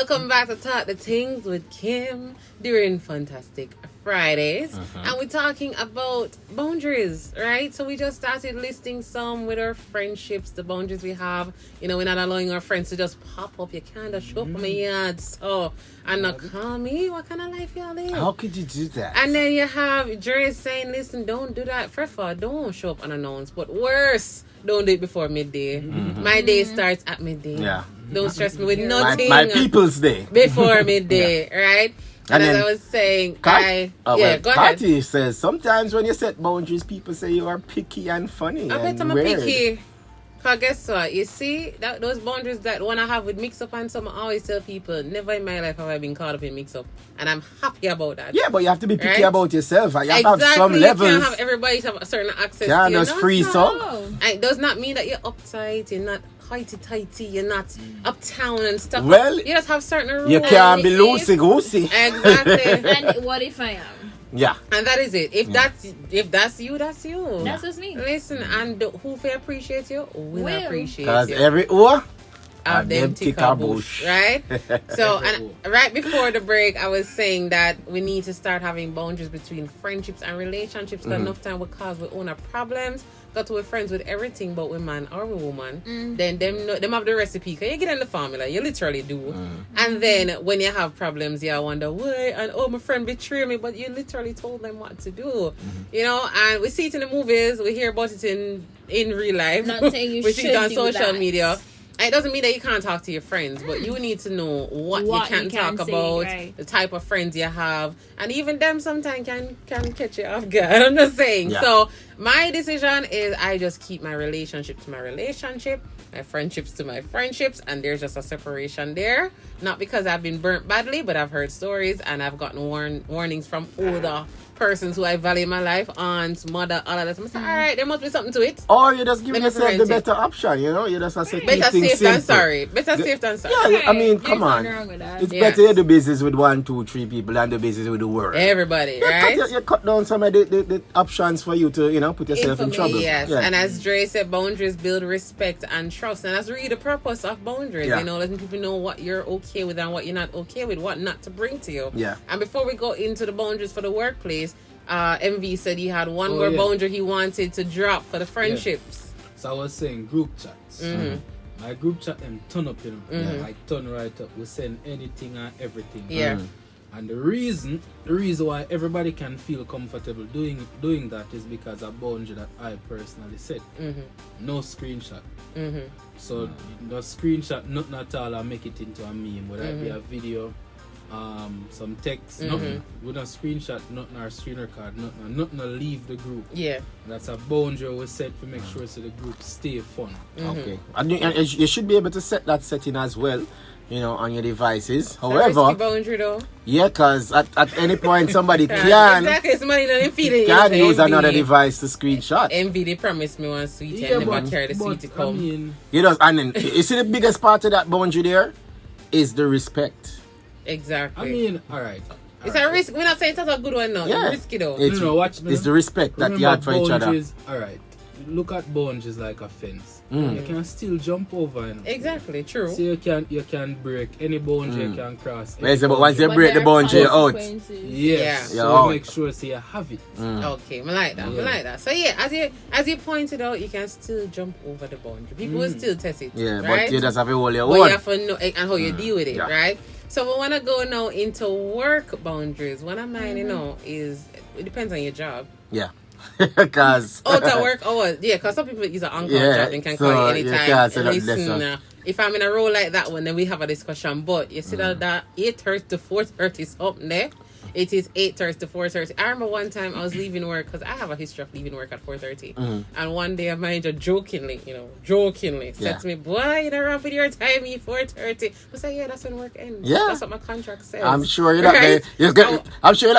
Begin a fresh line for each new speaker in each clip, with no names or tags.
Welcome back to Talk the Tings with Kim during Funtastic Fridays. And we're talking about boundaries, right? So we just started listing some with our friendships, the boundaries we have. You know, we're not allowing our friends to just pop up. You can't just show up on my yard. So, and not call me. What kind of life y'all live?
How could you do that?
And then you have Dre saying, listen, don't do that. First of all, don't show up unannounced. But worse, don't do it before midday. My day starts at midday.
Yeah.
Don't stress me with nothing.
My people's day.
Before midday, right? And as I was saying, go ahead.
Kati says, sometimes when you set boundaries, people say you are picky and funny.
I bet I'm a picky. Because guess what? You see, those boundaries that one I have with mix-up and some, I always tell people, never in my life have I been caught up in mix-up. And I'm happy about that.
Yeah, but you have to be picky about yourself. You have to have some levels.
You can't have everybody have a certain access
to
you.
Just free so.
It does not mean that you're uptight, you're not tighty-tighty, you're not uptown and stuff.
Well,
you just have certain rules.
You can't be loosey-goosey.
Exactly.
And what if I am?
Yeah.
And that is it. If that's you, that's you.
That's just me.
Listen, and who will appreciate you will appreciate you.
Because every hour
of them tick a bush. Right? So, and right before the break, I was saying that we need to start having boundaries between friendships and relationships. Because enough time will cause we own our problems. Got to be friends with everything but with man or with woman. Then them have the recipe. Because you get in the formula. You literally do. And then when you have problems, you wonder why. And my friend betrayed me. But you literally told them what to do. You know, and we see it in the movies. We hear about it in real life.
Not saying you
we
should
see it on
do
social
that.
media. And it doesn't mean that you can't talk to your friends, but you need to know what you can talk about, the type of friends you have, and even them sometimes can catch you off guard. I'm just saying.
Yeah.
So my decision is I just keep my relationship to my relationship, my friendships to my friendships, and there's just a separation there. Not because I've been burnt badly, but I've heard stories and I've gotten warnings from older persons who I value in my life, aunts, mother, all of that. I'm saying, all right, there must be something to it.
Or you just give yourself the better option, you know? You just say
better safe than sorry. Better safe than sorry.
Yeah, I mean, come on. It's better you do business with 1, 2, 3 people than do business with the world.
Everybody, right?
You cut down some of the options for you to, put yourself in trouble.
Yes, and as Dre said, boundaries build respect and trust. And that's really the purpose of boundaries.
Yeah.
You know, letting people know what you're okay with and what you're not okay with, what not to bring to you.
Yeah.
And before we go into the boundaries for the workplace, MV said he had one more boundary he wanted to drop for the friendships.
Yeah. So I was saying group chats. My group chat them turn up, like turn right up. We send anything and everything.
Yeah.
And the reason why everybody can feel comfortable doing that is because of boundary that I personally set. No screenshot. So the screenshot, nothing at all, I make it into a meme. Whether it be a video, some text, nothing. With a screenshot, nothing, or screen record, nothing to leave the group.
Yeah.
That's a boundary we set to make sure so the group stay fun.
Okay. And you should be able to set that setting as well, on your devices. However,
risky boundary though.
Yeah, because at any point somebody can use another device to screenshot.
MV, they promised me one sweetie and never carry the sweetie come.
And then you see the biggest part of that boundary there is the respect.
Exactly.
I mean, alright.
It's a risk. We're not saying it's not a good one now.
Yeah.
It's risky though.
It's the respect that you have for each other.
Alright. Look at boundaries like a fence. You can still jump over.
Exactly, true.
So you can break any boundary, you can cross.
But once you break the boundary, you're out.
Yes. So make sure you have it.
Okay, I like that. I like that. So as you pointed out, you can still jump over the boundary. People will still test it.
Yeah,
right?
but you just have to hold your
own.
own.
You have to know and how you deal with it, right? So we want to go now into work boundaries. One of mine, is it depends on your job.
Yeah. Because
to work because some people use an on-call job and can call you anytime. Listen, if I'm in a role like that one, then we have a discussion. But you see that 8:30 to 4:30 is up there. It is 8:30 to 4:30. I remember one time I was leaving work because I have a history of leaving work at 4:30. And one day a manager jokingly said to me, "Boy, you don't run with your time, 4:30." I said, "Yeah, that's when work ends.
Yeah,
that's what my contract says."
I'm sure you're not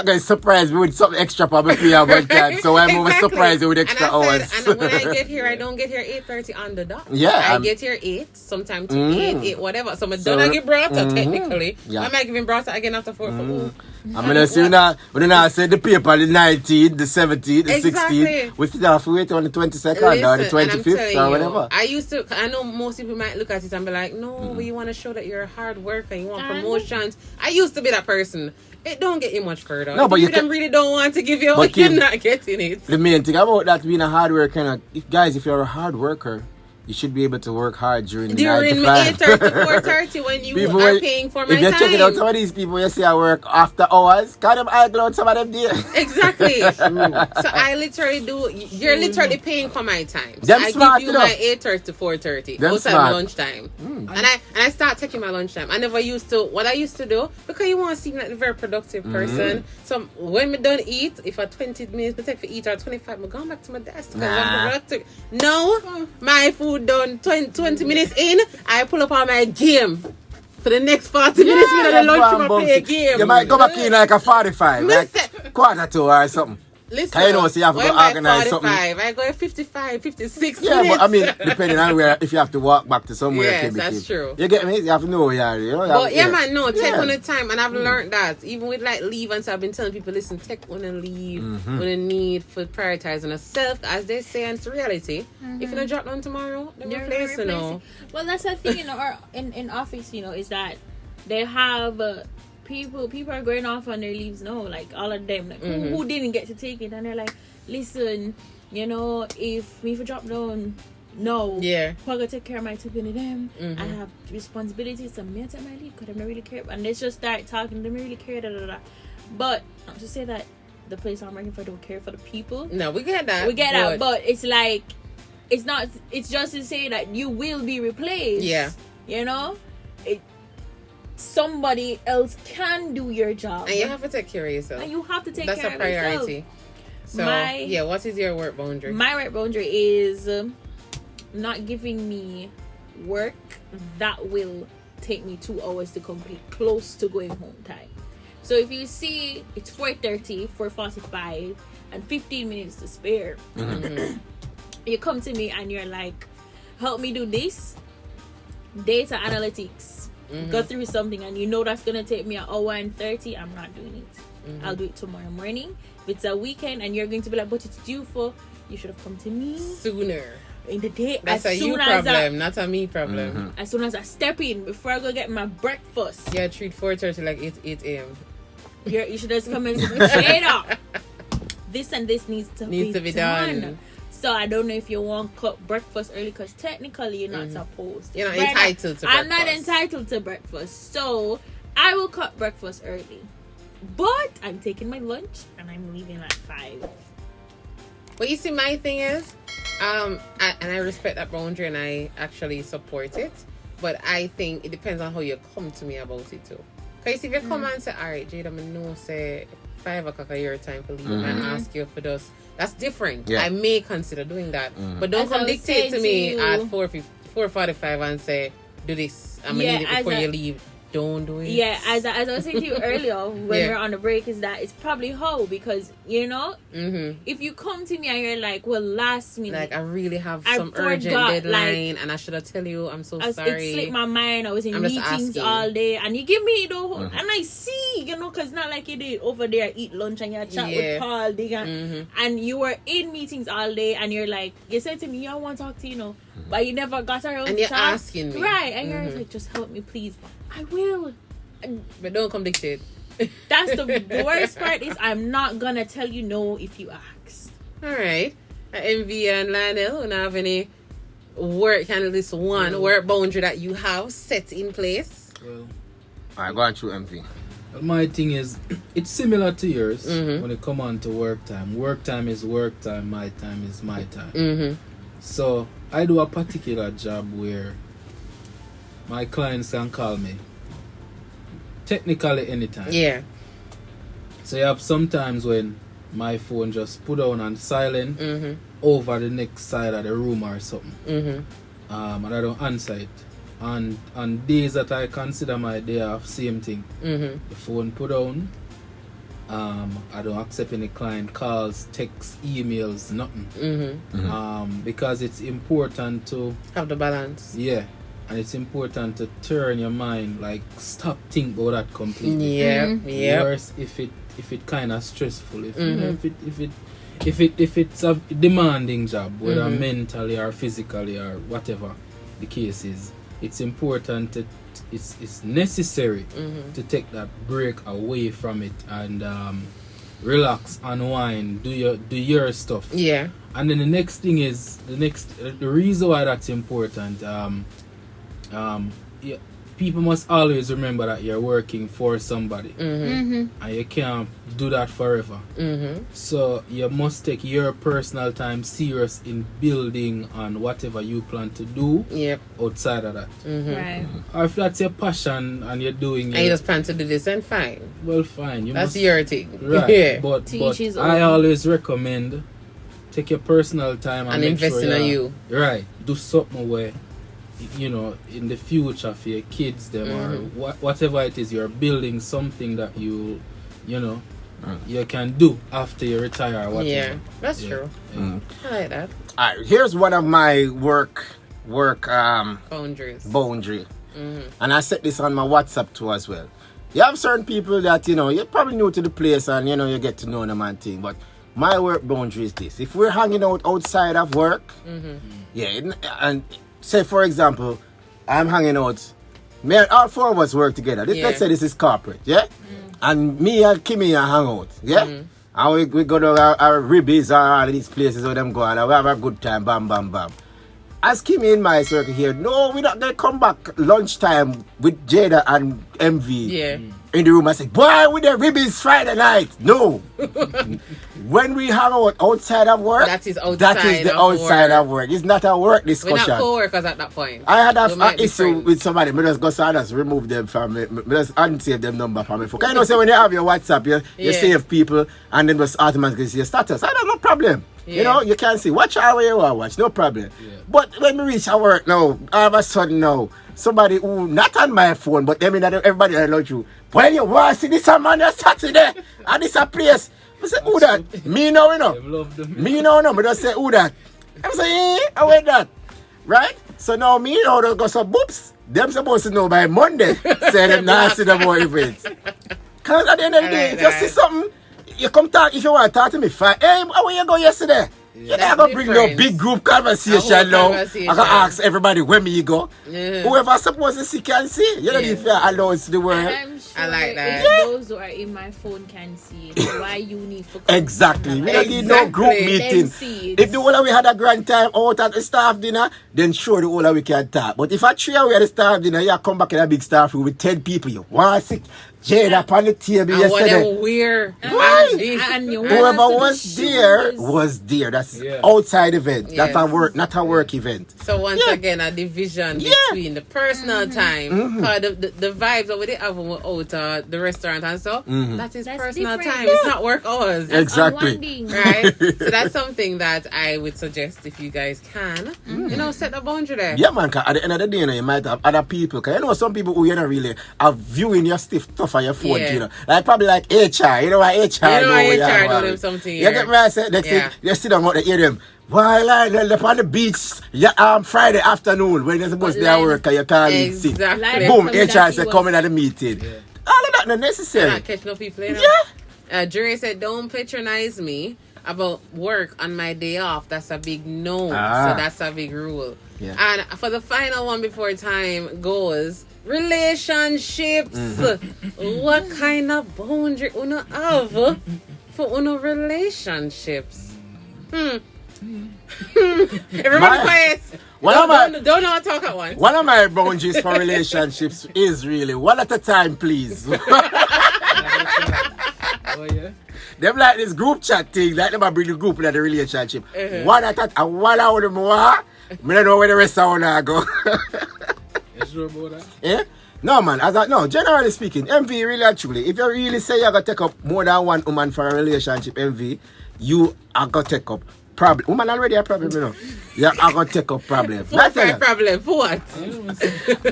going to surprise me with something extra probably for your work time. So I'm over surprised with extra hours.
And when I get here, I don't get here 8:30 on the dot.
Yeah,
I get here 8, sometimes to 8, whatever. So I don't get brought up technically. I might even brought up again after 4.
I'm gonna say when I said the paper the 19th, the 17th, the 16th, we still have to wait on the 22nd or the 25th or whatever.
I know most people might look at it and be like, no, but you want to show that you're a hard worker, you want promotions. I used to be that person. It don't get you much further.
No, but you
really don't want to give you, you're not getting it.
The main thing about that being a hard worker, if you're a hard worker, you should be able to work hard during 9 to 5.
8:30 to 4:30 when you are paying for my time.
If you're checking out some of these people, you see I work after hours, got them idle out some of them there.
Exactly. So I literally you're literally paying for my time. So I
smart,
give you my 8:30 to 4:30 outside my lunchtime. And I start taking my lunchtime. I never used to, what I used to do, because you want to seem like a very productive person. So when we done eat, if I 20 minutes I take for eat or 25, I'm going back to my desk because I'm productive. No, my food done 20 minutes in, I pull up on my game for the next 40 minutes with the lunch I play a game.
You might go back in like a 45, like quarter to or something.
Listen,
I know, so you have to go organize
45,
something.
I go at 55, 56
Yeah,
minutes.
but I mean, depending on where, if you have to walk back to somewhere.
Yes, that's true.
You get me? You have to know where you are. You know?
But take on the time. And I've learned that. Even with like leave, and so I've been telling people, listen, take on and leave. When a need for prioritizing yourself, as they say, and it's reality. If you don't drop down tomorrow, then replace it.
Well, that's the thing, or in office, is that they have... People are going off on their leaves now, like all of them, like who didn't get to take it, and they're like, listen, if me for drop down, who I gotta take care of my 2 penny them. I have responsibilities, so me take my leave because I don't really care, and they just start talking, they don't really care, But not to say that the place I'm working for don't care for the people.
No, we get that,
but it's like, it's just to say that you will be replaced. Somebody else can do your job,
and you have to take care of yourself.
And you have to take care of yourself.
That's a priority. So, what is your work boundary?
My work boundary is not giving me work that will take me 2 hours to complete, close to going home time. So if you see it's 4:30, 4:45, and 15 minutes to spare, you come to me and you're like, help me do this, data analytics. Go through something, and that's gonna take me an hour and 30. I'm not doing it. I'll do it tomorrow morning. If it's a weekend and you're going to be like, but it's due for, you should have come to me
sooner
in the day.
That's a you problem, not a me problem.
As soon as I step in, before I go get my breakfast.
Yeah, treat 4:30 like 8 a.m.
You should just come and say, this and this needs to be done. So I don't know if you want to cut breakfast early, because technically you're not supposed.
You're not entitled to breakfast.
I'm not entitled to breakfast. So I will cut breakfast early. But I'm taking my lunch and I'm leaving at 5.
Well, you see, my thing is, and I respect that boundary and I actually support it. But I think it depends on how you come to me about it too. Because if you come and say, all right, Jade, I'm going to say 5 o'clock of your time for leaving and ask you for this. That's different. I may consider doing that. But don't come dictate to me at 4:45 and say, do this. I'm going to need it before you leave. Don't do it.
Yeah, as I was saying to you earlier when we were on the break, is that it's probably how, because if you come to me and you're like, well, last minute,
like I really have some urgent deadline, and I should have tell you, I'm so sorry.
It slipped my mind. I was in meetings all day, and you give me and I see, because not like you did over there, eat lunch and you chat with Paul, and you were in meetings all day, and you're like, you said to me, I want to talk to you, but you never got around
and
to
you're
talk.
asking me,
right? And you're like, just help me, please. I will.
But don't come dictate.
That's the worst part, is I'm not gonna tell you no if you ask.
Alright. MV and Lionel, don't have any work work boundary that you have set in place?
Well,
alright, go on through MV.
Well, my thing is, it's similar to yours when it come on to work time. Work time is work time, my time is my time. So I do a particular job where my clients can call me technically anytime.
Yeah.
So you have sometimes when my phone just put on silent over the next side of the room or something. And I don't answer it. And on days that I consider my day off, same thing. The phone put on. I don't accept any client calls, texts, emails, nothing. Because it's important to
have the balance.
Yeah. And it's important to turn your mind, like stop think about that completely.
Yeah, yeah.
Worse if it kind of stressful. If you know, if it's a demanding job, whether mentally or physically or whatever the case is, it's important to it's necessary to take that break away from it and relax, unwind, do your stuff.
Yeah.
And then the next thing is the reason why that's important. Yeah, people must always remember that you're working for somebody, and you can't do that forever. So you must take your personal time serious in building on whatever you plan to do.
Yep.
Outside of that,
Right.
or if that's your passion and you're doing
And you just plan to do this, and fine.
well, fine.
That's your thing.
right.
Yeah.
But
Teach his
I
own.
always recommend take your personal time and make
invest
sure
in you.
Right. Do something where, you know, in the future for your kids, them or whatever it is, you're building something that you know, you can do after you retire or whatever.
Yeah, that's true.
Yeah.
I like that.
All right, here's one of my work
Boundaries.
boundary, and I set this on my WhatsApp too as well. You have certain people that, you know, you're probably new to the place and, you know, you get to know them and thing, but my work boundary is this: if we're hanging out outside of work, and say for example, I'm hanging out, all four of us work together. Let's say this is corporate, yeah, and me and Kimmie hang out, yeah, and we go to our ribbies or all of these places where them go and we have a good time, bam, bam, bam. As Kimmie in my circle here, no, we're not gonna come back lunchtime with Jada and MV.
Yeah.
In the room, I said, boy, with the ribbies Friday night. No. When we hang out outside of work,
That is outside
that is the
of
outside
work.
of work. It's not a work
We're
discussion.
not co-workers at that point.
I had
We might
an
be
issue
friends.
with somebody. I just go so I just remove them from me. I just unsave them number from me. Because you know, say when you have your WhatsApp, you
Yeah.
save people and then just automatically see your status. I don't have no problem. You
Yeah.
know, you can see. Watch how you want to watch. No problem.
Yeah.
But when we reach our work now, all of a sudden now, somebody who, not on my phone, but them in everybody I know you. Well, you want to see this man on Saturday and this a place. I say, who that? Me now, you know.
Them love them.
Me no, but just say who that. I say, I went that. Right? So now me now don't go some boops. Them supposed to know by Monday. Say them not see the more events. Cause at the end of the day, if you see something, you come talk. If you want to talk to me, fine. Hey, how you go yesterday? You're not gonna bring no big group conversation now. I can ask everybody where me go.
Yeah.
Whoever supposed to see can see. You don't
Yeah.
need to allow us to the world.
I'm sure
I like that.
if those who are in my phone can see it, why you need for
Exactly. We don't need no group
Exactly.
meeting.
Them see it.
If the whole of we had a grand time out at the staff dinner, then sure the whole of we can talk. But if I 3 hours at the staff dinner, you come back in a big staff room with 10 people, you want to sit Jade up on the table
And what
yesterday.
them weird.
Right.
And you
Whoever
want
was
to
there
shoes.
was there. That's
Yeah.
outside event.
Yes.
That's a work, not a work event.
So once
Yeah.
again, a division
Yeah.
between the personal time, the vibes that we have when we're out the restaurant and so, that is
That's
personal
different.
time. It's not work hours.
Exactly.
Unwinding.
Right? So that's something that I would suggest if you guys can, you know, set a boundary there.
Yeah, man, 'cause at the end of the day, you know, you might have other people. Because you know, some people who you don't really are viewing your stuff on your phone,
Yeah.
you know. Like probably like HR. You know what HR
You know what
what
HR
you
do
are.
them something
You
here.
get me? I say, next
Yeah.
thing, you sit down out there, hear them. Why, they're on the beach Friday afternoon when you're supposed to be at
line-
work and you can't leave sick.
Exactly.
Line-
Boom,
Something
HR
that
say,
he
come
was-
in at the meeting.
Yeah.
All of that not
You're
necessary.
not catching no people, you know?
Yeah.
Jury said, don't patronize me about work on my day off. That's a big no.
Ah.
So that's a big rule.
Yeah.
And for the final one before time goes, relationships. What kind of boundary uno have for uno relationships? Everybody
My-
quiet.
One of my-
Don't know talk at once.
One of my boundaries for relationships is really one at a time, please.
Oh yeah.
Them like this group chat thing, like them a bring the group into the relationship.
Uh-huh.
One at a time, 1 hour the more. I don't know where the rest of them go.
You sure about that?
Eh? No man, no, generally speaking, MV really actually, if you really say you're gonna take up more than one woman for a relationship, MV, you are gonna take up problem. Woman already a problem, you know. Yeah, I'm gonna take up problem. That's it.
Problem for what?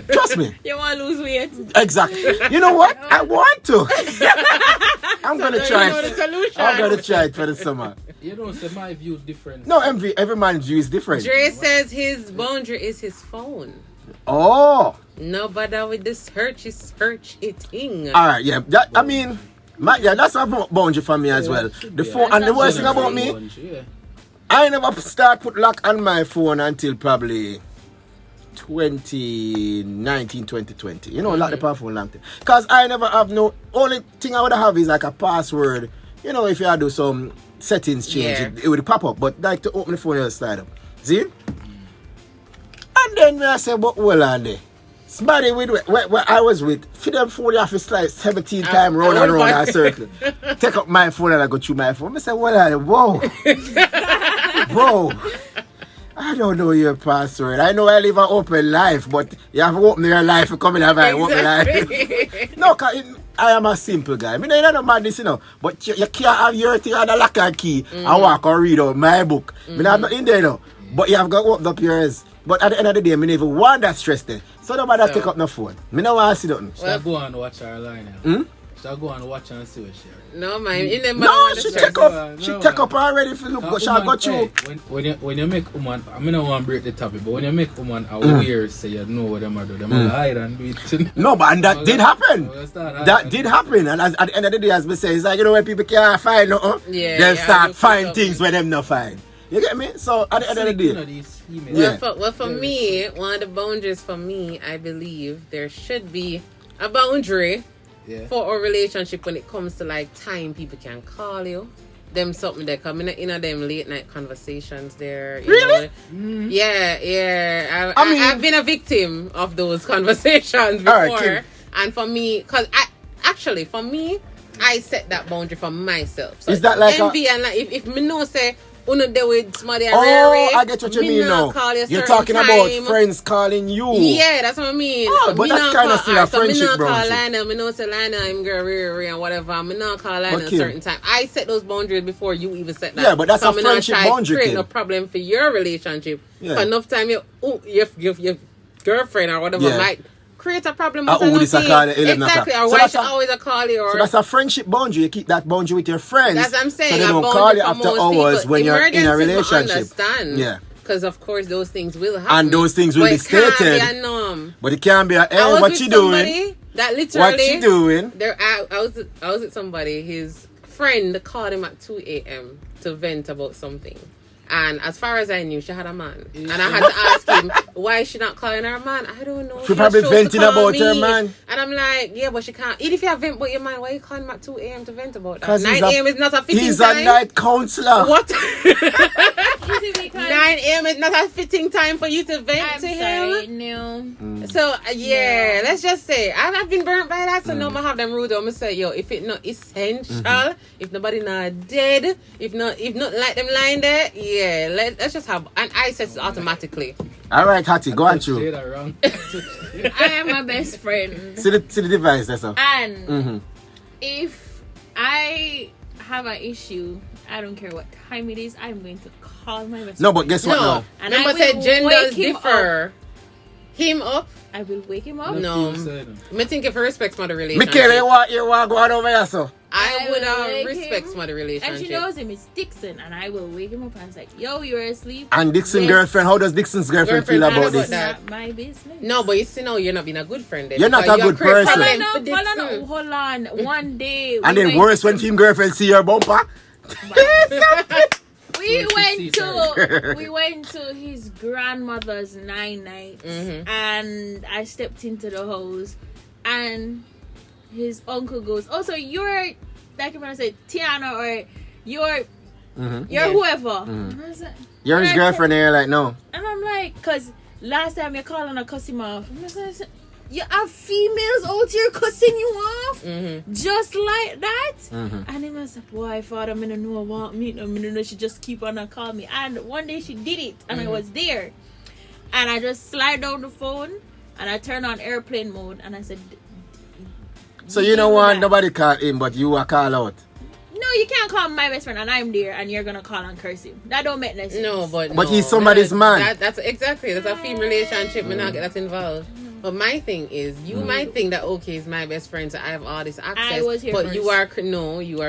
Trust me.
You want to lose weight?
Exactly. You know what? I want to. I'm gonna try
You know the
it.
solution.
I'm gonna try it for the summer.
You know, say my view different.
No, every man's view is different.
Dre says his boundary is his phone.
Oh.
No bother with the searchy thing.
All right. Yeah. That, I mean, that's a boundary for me as well. The phone and the worst thing about me, I never start put lock on my phone until probably 2019, 2020. You know, lock the phone long time. Because I never have no, only thing I would have is like a password. You know, if you do some settings change, it would pop up. But like to open the phone, you start up. See? And then I say, but well on there. Somebody with where I was with, for them phone, you have to slide 17 times round and round in a circle. Take up my phone and I go through my phone. I say, well on there, whoa. Whoa. I don't know your password. I know I live an open life, but you have to open your life to come in and open life. No, because I am a simple guy. I mean, I don't mind this, you know. But you can't have your thing on the lock and key and walk or read out my book. I mean, I'm not in there, you know. But you have got to open up yours. But at the end of the day, I never want that stress there. So nobody take up no phone. I don't want to see nothing.
Should I go and watch her line now? Should I go and watch and see what she has?
No, man.
No, she take up. She take up already if you look. She got you.
When you make woman, I mean, I don't want to break the topic, but when you make woman aware, say you know what them are doing, them hide and do it.
No, but and that did happen. That did happen. And at the end of the day, as we say, it's like, you know, when people can't find nothing, they start find things where them not find. You get me? So at the end of the day.
Well, for me, one of the boundaries for me, I believe there should be a boundary for a relationship when it comes to like time people can call you. Them something they come in them late night conversations there. You
Really?
know? Yeah. I've been a victim of those conversations before.
Right,
and for me, for me, I set that boundary for myself. So
is that like
envy and like if me know say uno there with somebody
I get what you mean now. You're talking about friends calling you.
Yeah, that's what I mean.
Oh, but that's kind of still a friendship boundary.
So me not call Lionel, me know say Lionel, I'm girl and whatever. Me not call Lionel at a certain time. I set those boundaries before you even set that.
Yeah, but that's a friendship boundary.
Create no problem for your relationship. Yeah. For enough time your girlfriend or whatever might create a problem with exactly, or why she always a call you.
So that's a friendship boundary. You keep that boundary with your friends.
That's what I'm saying.
So they don't call you after hours when you're in a relationship.
Understand. Yeah. Because of course those things will happen.
And those things will be stated.
It can't be a norm.
But it can't be a, hey, what you doing?
That literally.
What you doing?
I was with somebody, his friend called him at 2 a.m. to vent about something. And as far as I knew, she had a man. And I had to ask him, why is she not calling her man? I don't know.
She probably venting about her man.
And I'm like, yeah, but she can't. Even if you have vent about your man, why are you calling him at 2 a.m. to vent about that? 9 a.m. is not a fitting time.
He's a night counselor.
What? 9 a.m. is not a fitting time for you to vent to him.
No.
So, let's just say, I've been burnt by that. So now I have them rude. I'm going to say, yo, if it's not essential, if nobody not dead, if not like them lying there, let's just have, and I said it automatically.
All right, Hattie, go on through.
I am my best friend.
See the device, that's all.
And if I have an issue, I don't care what time it is, I'm going to call my best friend.
No, but guess what now?
And I said genders differ. Him up.
I will wake him up.
No. I think if he respects my relationship.
Michaela, you want to go on over here, so?
I would respect my relationship.
And she knows him, it's Dixon. And I will wake him up and say, yo, you're asleep.
And Dixon's girlfriend, how does Dixon's girlfriend feel about this?
Not my business.
No, but you see now, you're not being a good friend then.
You're not a good person.
Hold on. One day.
And then worse when him girlfriend see your bumper.
We went to his grandmother's night, and I stepped into the house, and his uncle goes, "Oh, so you're like when I said Tiana, or you're whoever." And I was like,
you're his girlfriend, and you're like, no.
And I'm like, because last time you're calling her, cuss him off. And I said, you have females out here cussing you off just like that. And he was like, boy, I thought I'm gonna know I want me. I mean, she just keep on and call me. And one day she did it, and I was there, and I just slide down the phone and I turn on airplane mode, and I said,
so you know what? Nobody call him, but you are call out.
No, you can't call my best friend and I'm there and you're gonna call and curse him. That don't make no sense.
No, but
But he's somebody's man.
That's exactly. That's a female relationship. We not get that involved. But my thing is, you might think that okay, it's my best friend, so I have all this access.
I was here
but
first.
you are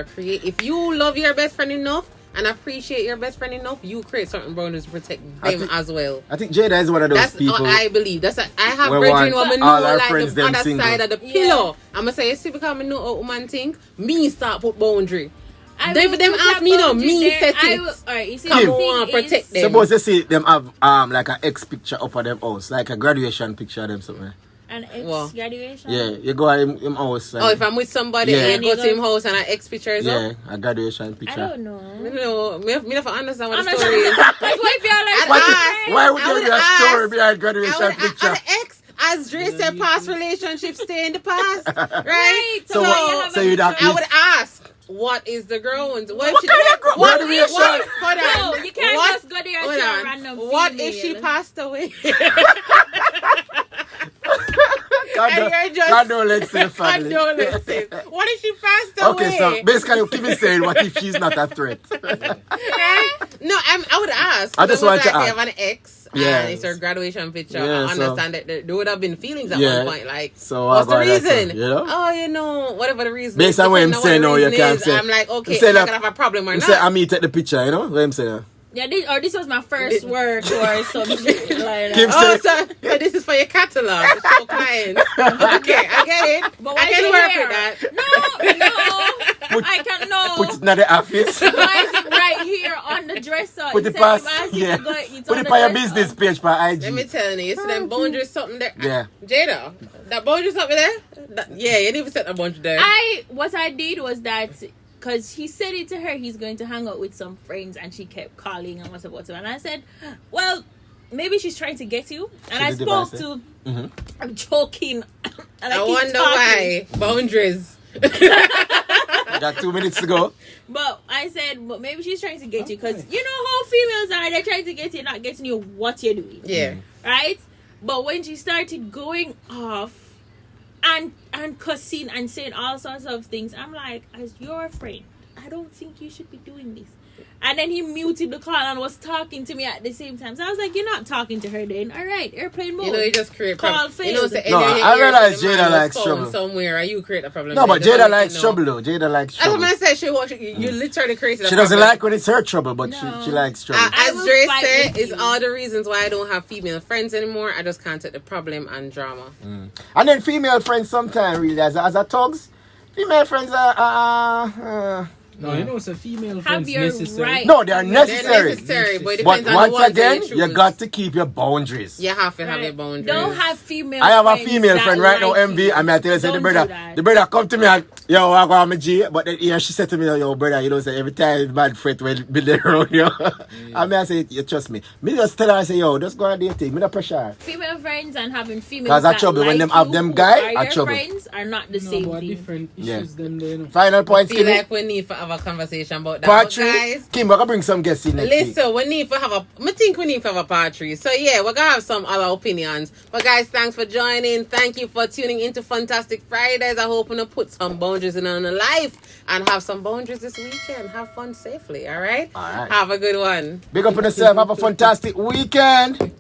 create. If you love your best friend enough and appreciate your best friend enough, you create certain boundaries to protect them as well.
I think Jada is one of those
That's
people.
what I believe. I have
where
brethren
want
women know
all our
like
friends
the
them
other
single.
side of the pillow. I'm gonna say, you see, because I know a woman think, me start put boundary. They for them ask me no, me set it.
Alright, you see,
Come
the
on,
thing
protect
is,
them.
Suppose you see them have like an ex picture up of them house, like a graduation picture of them somewhere.
An
What?
ex-graduation?
Yeah, you go at him house.
Oh, if I'm with somebody
Yeah.
and you go to him house and I X pictures
yeah,
up.
a graduation
I
picture.
don't know.
No, me never understand what the
Honestly,
story is.
like, what if you're like,
Why would
I
there
would
be a
ask-
story behind graduation picture?
An ex, as Dre said, past relationships stay in the past, right?
Right,
So
you
what-
have
so
a
you'd have
picture.
I would ask, what is the girl? What
kind of girl- graduation?
Hold on.
No, you can't
What-
just go there and
hold
show a
on.
random
What
female.
if she passed away?
Condo-
And you're just-
Condolence to the family.
Condolences. What if she passed away?
Okay, so basically, Kimmie saying, what if she's not a threat?
Right? No, I would ask.
I just
It was
want to
like they
ask.
have an ex.
Yeah.
And it's her graduation picture.
Yeah,
I
so-
understand that there would have been feelings at
Yeah.
one point. Like,
So
what's the
what about that,
reason?
you know?
Oh, you know, whatever the reason.
Based
is,
on what him
depending
say,
on
no,
what the
you
reason
can't
is,
say.
I'm like, okay,
Him say
I'm
that-
gonna have a problem or
You
not.
say, I mean, take the picture, you know? What him say?
Yeah, this was my first work or some shit like
Kim
that.
Oh, so this is for your catalog to show clients. Okay, I get it.
But
I
why
can
is it
work
here?
with that.
No, I can't know.
Put it in the office.
Why is it right here on the dresser?
Put it
Instead
past,
of asking
yeah.
to go, it's
Put
on
it
the
on your
dresser.
business page for IG.
Let me tell you, see them boundaries something there.
Yeah.
Jada, that boundary something there? Yeah, you need to set a boundary there.
What I did was that because he said it to her, he's going to hang out with some friends, and she kept calling and whatever. And I said, well, maybe she's trying to get you. And
She
I
did the
spoke
best,
to,
Mhm.
I'm joking. And
I
keep
wonder
talking.
why. Boundaries.
Got 2 minutes to go.
But I said, but maybe she's trying to get you because you know how females are. They're trying to get you, not getting you what you're doing.
Yeah.
Right? But when she started going off and cussing and saying all sorts of things, I'm like, as your friend, I don't think you should be doing this. And then he muted the call and was talking to me at the same time. So I was like, you're not talking to her then. All right, airplane mode.
You know, you just create
Call
problems. You know,
failed.
say,
No,
in your
I
ears,
realize
the man
Jada
was
likes
found
trouble.
somewhere, and you create a problem.
No, but
Just
Jada
let
likes
you know.
trouble, though. Jada likes
That's what
trouble.
I said. She watch. You literally created.
She
a
doesn't
problem.
like when it's her trouble, but
No.
she likes trouble.
I
As
will
Dre
fight
said,
with
it's
you.
all the reasons why I don't have female friends anymore. I just can't take the problem and drama.
And then female friends sometimes really as a thugs. Female friends are
No, you know, it's a female
Have
friends
your
necessary.
right.
no, they are
They're
necessary.
necessary, but it
But
depends on the
once
ones
again,
that
you
choose.
got to keep your boundaries.
You have to have
Right.
your boundaries.
Don't have female
I have a
friends
female
that
friend right now,
like
MV.
you.
I mean, I tell you, say the
Don't
brother,
do that.
the brother come to me and, yo, I got my G. But then, yeah, she said to me, yo, brother, you know, say every time bad friend will be there around you. I mean, I say, you trust me. Me just tell her, I say, yo, just go and date it. Me not pressure.
Female friends and having females
'Cause I
that
trouble. When
like
them have
you,
them
who
guy,
are
I
your
trouble.
friends are not the
No,
same
but
thing.
different
Yeah.
issues them there, you know.
Final points,
feel
Kimmie.
like we need to have a conversation about that.
Part
But
3.
guys,
Kim, we're going to bring some guests in next week.
listen, we need to have I think we need to have a part 3. So yeah, we're gonna have some other opinions. But guys, thanks for joining. Thank you for tuning into Fantastic Fridays. I hope to put some boundaries in on the life and have some boundaries this weekend. Have fun safely, alright?
All right.
Have a good one.
Big up on yourself. Have a fantastic weekend.